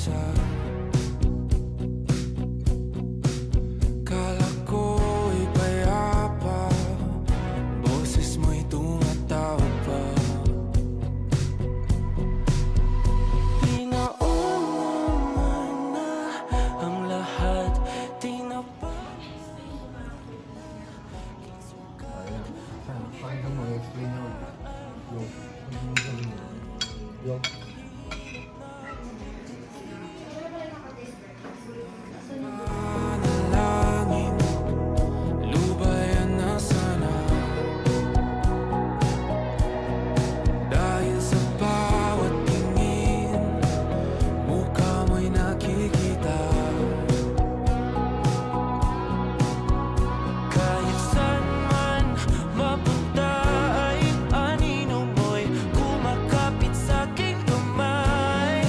mag-isa. Kala ko'y payapa, boses mo'y tumatawag pa. Pinauman na ang lahat, di na pa. Paano mo explain yung Manalangin, lubayan na sana. Dahil sa bawat tingin, mukha mo'y nakikita. Kahit saan man mapunta ay anino mo'y kumakapit sa'king kamay.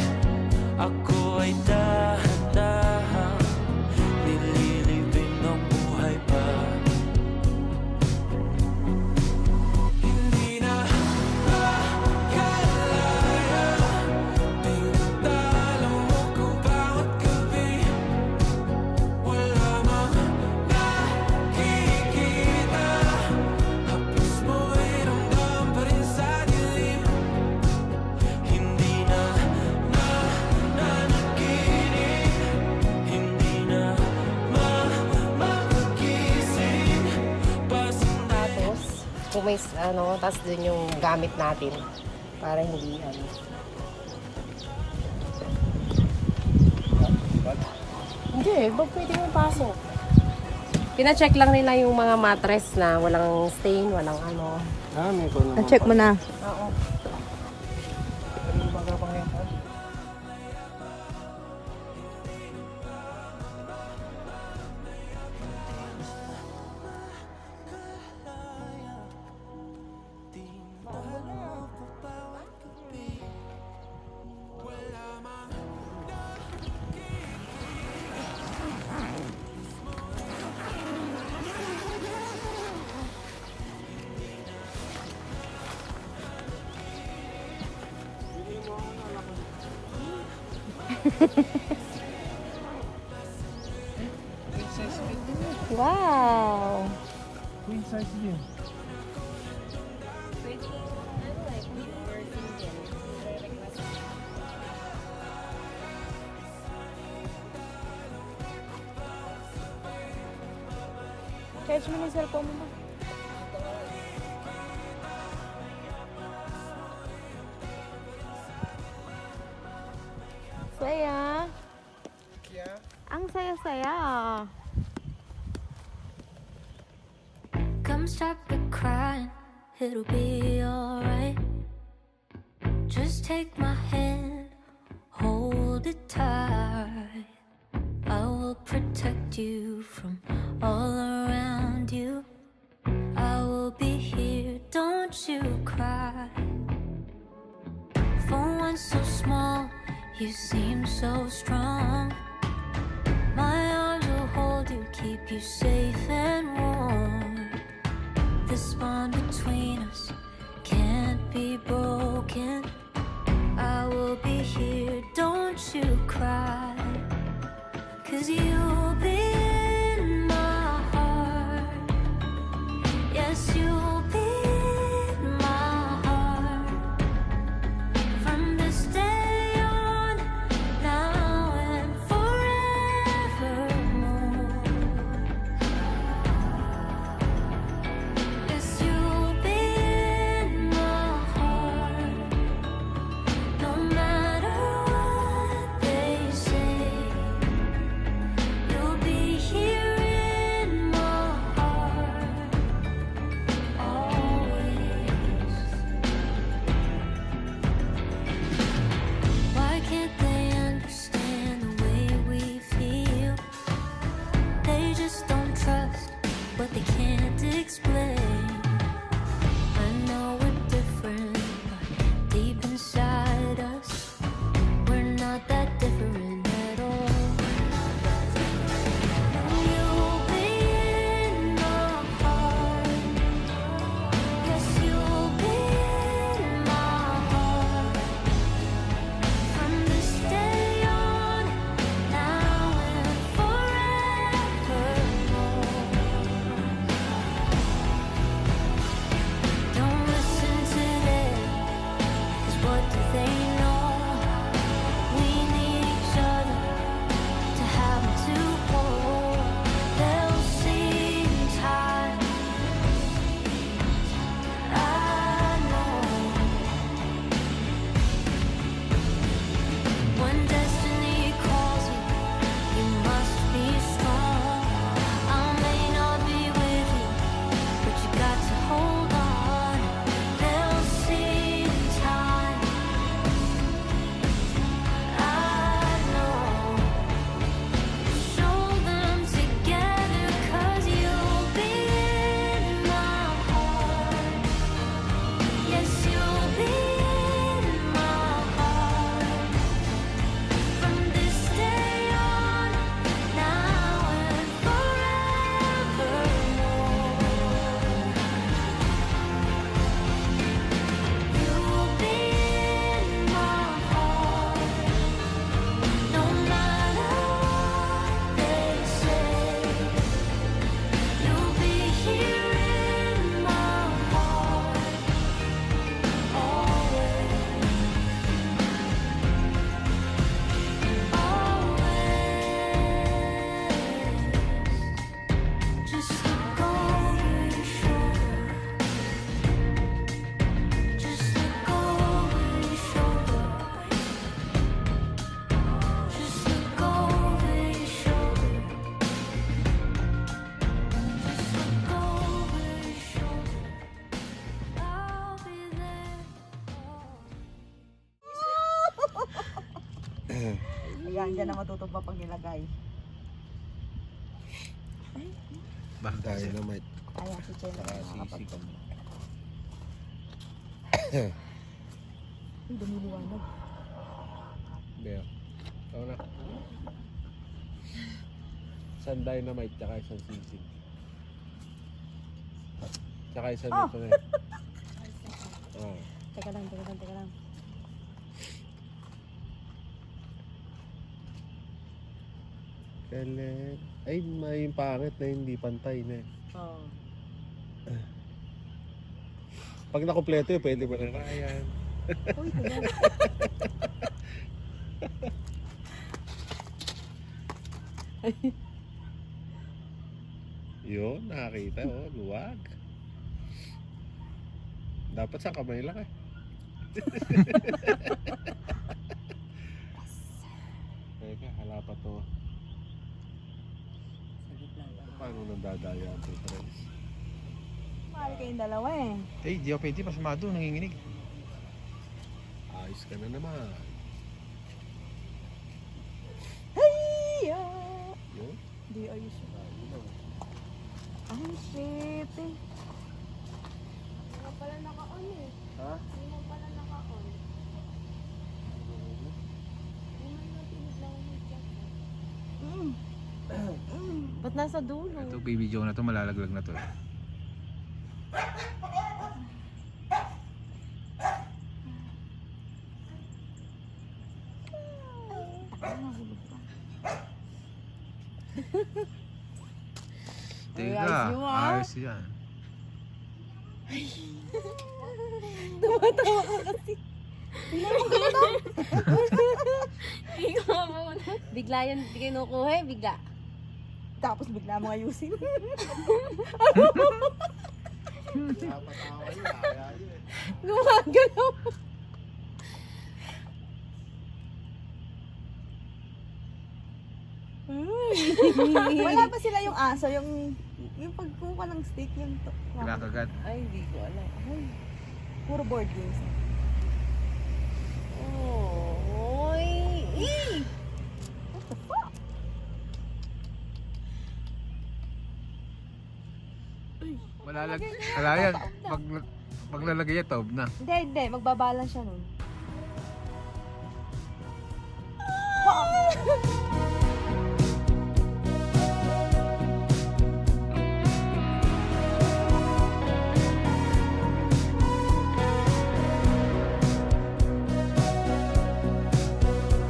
Ako ay dahan-dahang nililibing ng buhay pa. Hindi na makalaya, tinatalo mo ko bawat gabi. Wala mang nakikita, hapos mo'y ramdam pa rin sa dilim. Hindi na nananaginip, hindi na makagising. Tapos, kung may tapos dun yung gamit natin para hindi Hindi, wag pwede mo pasok. Pina-check lang nila yung mga mattress na walang stain, walang may ko naman. Na-check mo na. Oo. Wow! Queen size din. Charge mo na yung cellphone mo. Saya. Ang saya-saya. Come stop the crying, it'll be alright. Just take my hand, hold it tight. I will protect you from all around you. I will be here, don't you cry. For one so small, you seem so strong. My arms will hold you, keep you safe and warm. This bond between us can't be broken. I will be here, don't you cry. 'Cause you'll be in my heart. Yes, you'll be in my heart. From this day on, now and forevermore. Yes, you'll be in my heart. No matter Ayan, dyan na matutugma pag nilagay. Dynamite. Ayan, si Chen. Saka sisig. Uy, dumiliwanag. Bear. Ikaw na. Isang dynamite, tsaka isang sisig. Tsaka isang Oh! ito na Teka lang. Kailan? Ay, may pangit na hindi pantay na eh. Oo. Pag nakompleto yun, pwede ba na yan? Uy, tignan. Yun, nakakita. Oh, luwag. Dapat sa kamay lang eh. Teka, hala pa to. Paano nang dadaya ang friends? Mahal kayong dalawa eh. Eh, di ako pwede. Pasamado, nanginginig. Ayos ka na naman. Hiya! Yun. Di ayos yun. Ay, shit eh. Ha? Ba't nasa dulo? Ito, baby Joe na to, malalaglag na to. Teka, Ayos mo, ah. ayos yan. Bigla yan kinukuha eh, bigla. Tapos bigla mo ayusin. Napatawa yun, kaya yun eh. Gumagalaw. Wala ba sila yung aso, yung pagkuha ng stick, yung Kinakagat. Ay, hindi ko alam. Ay. puro board games. Oh, oy. Eh. What the fuck? Wala yan. Maglalagay yan, taob na. Hindi, magbabalance siya nun.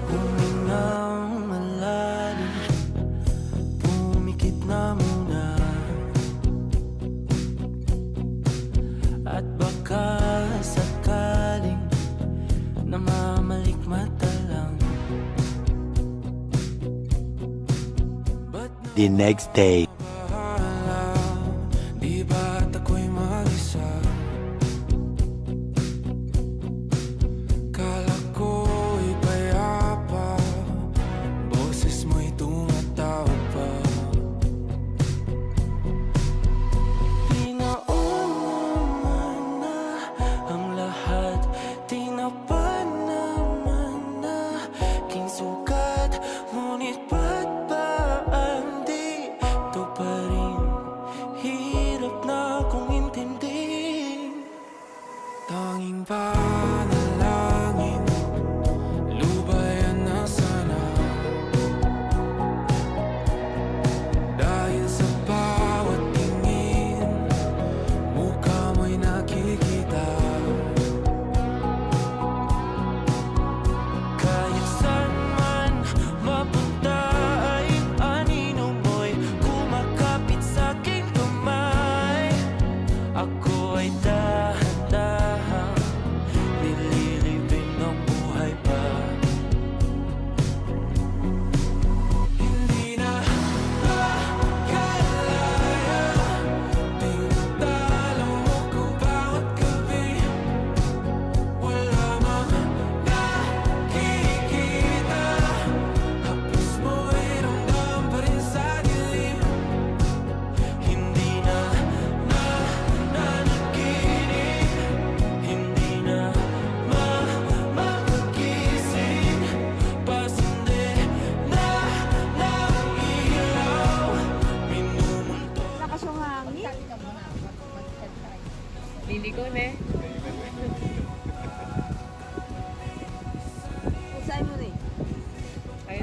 Humingang malalim, pumikit na muna. At baka sakaling namamalikmata lang. The next day. Bahala, di ba't ako'y mag-isa? Kala ko'y payapa, boses mo'y tumatawag pa. Pinauna na ang lahat, tinapa naman na aking sugat. Ngunit ba't ba ang di ito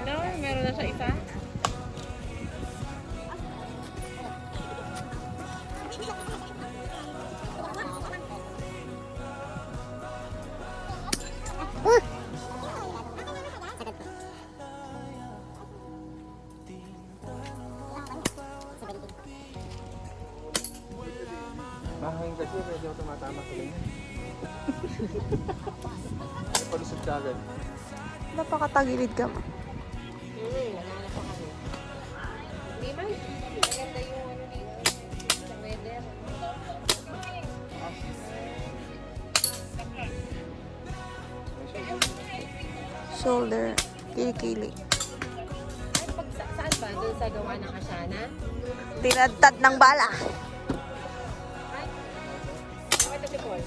No, meron na siya isa. Mahangin kasi, medyo tumatama sa ganyan. Palusot ka agad. Napakatagilid ka mo. Wala na pa kami. Hindi man. Maganda yung ano dito. Sa weather. Shoulder. Kilikili. Ay, saan ba? Doon sa gawa ng Asyana? Tinadtad ng bala. Ay, ito si Paul.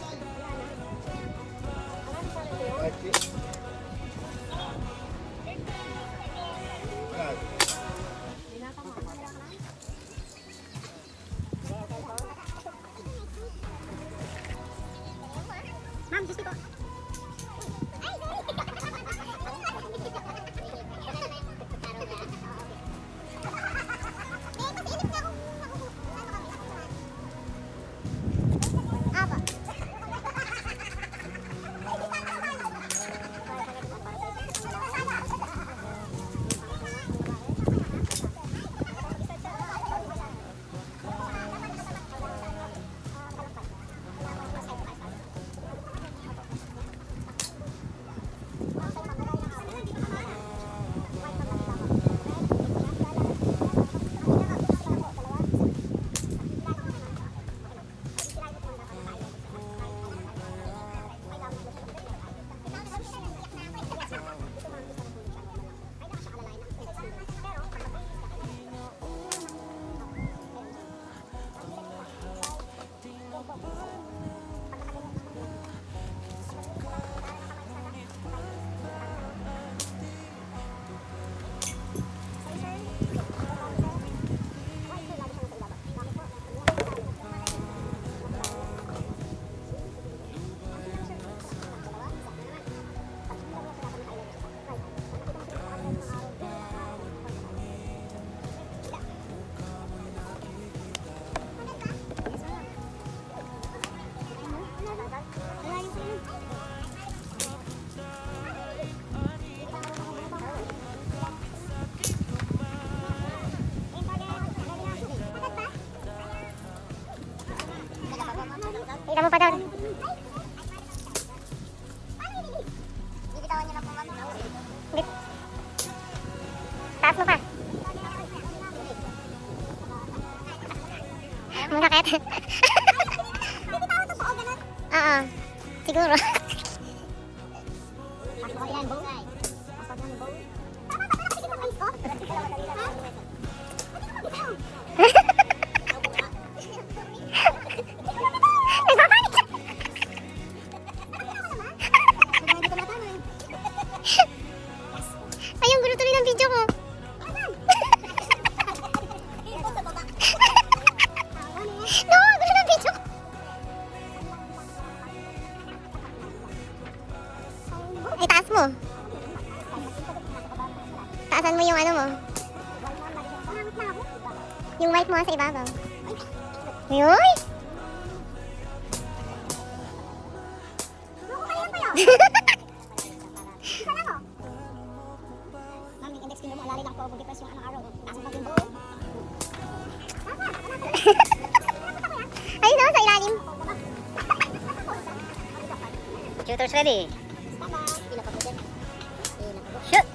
Kita mo pa doon. Taas mo pa. Masakit. Oo. Siguro. Ayun, gulo tuloy ng video ko. No, gulo ng video ko. Ay, taas mo. Taasan mo yung ano mo. Yung white mo sa ibabaw. Uy! Ayun na, sa ilalim. Shooters ready. Shoot!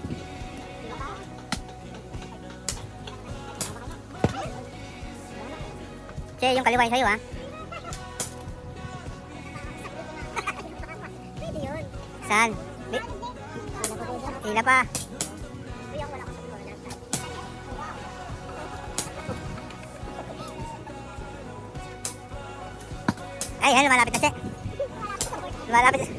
Che, yung kaliwa yung sa'yo ha. Saan? Hila pa. Ay, ay, lumalapit na siya. Lumalapit na.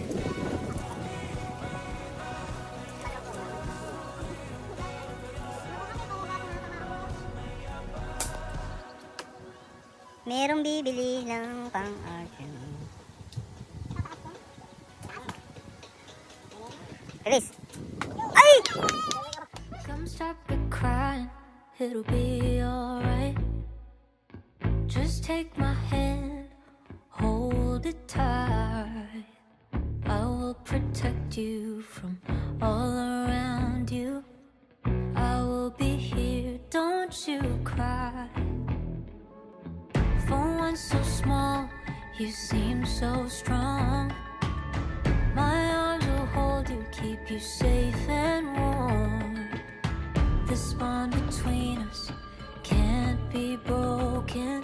Merong bibili ng pang-arsin. Release. Ay! Don't stop the crying, it'll be alright. Just take my hand, hold it tight. I will protect you from all around you. I will be here, don't you cry. For one so small, you seem so strong. My arms will hold you, keep you safe and warm. This bond between us can't be broken.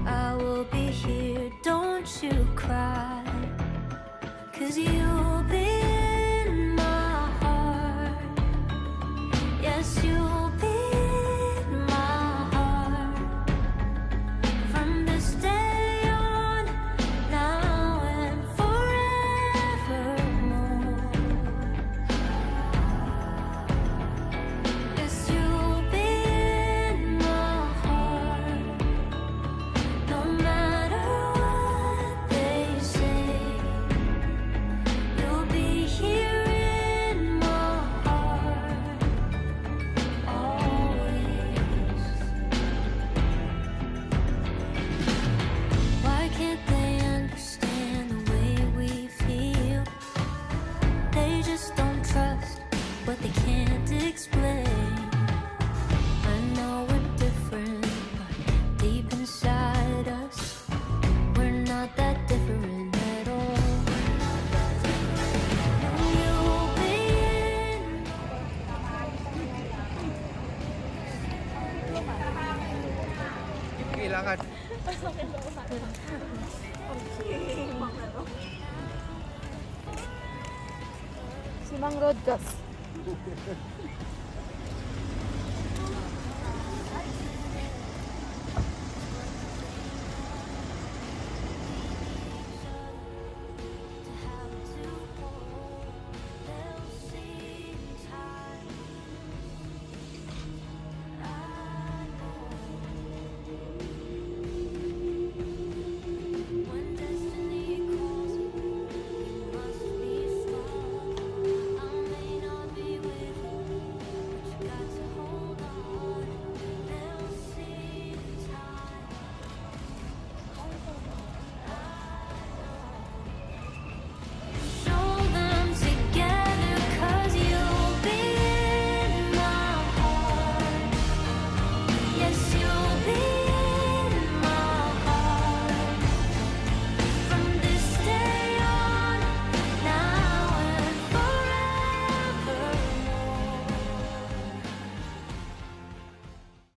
I will be here, don't you cry. 'Cause you'll be in my heart. Yes, you'll be in my heart. From this day on, now and forevermore. Yes, you'll be in my heart. No matter what they say, you'll be here in my heart always. Why can't they understand the way we feel? They just don't trust what they can't explain. I know we're different, but deep inside us, we're not that different at all. You'll be in Kailangan. Si Mang Rodcas.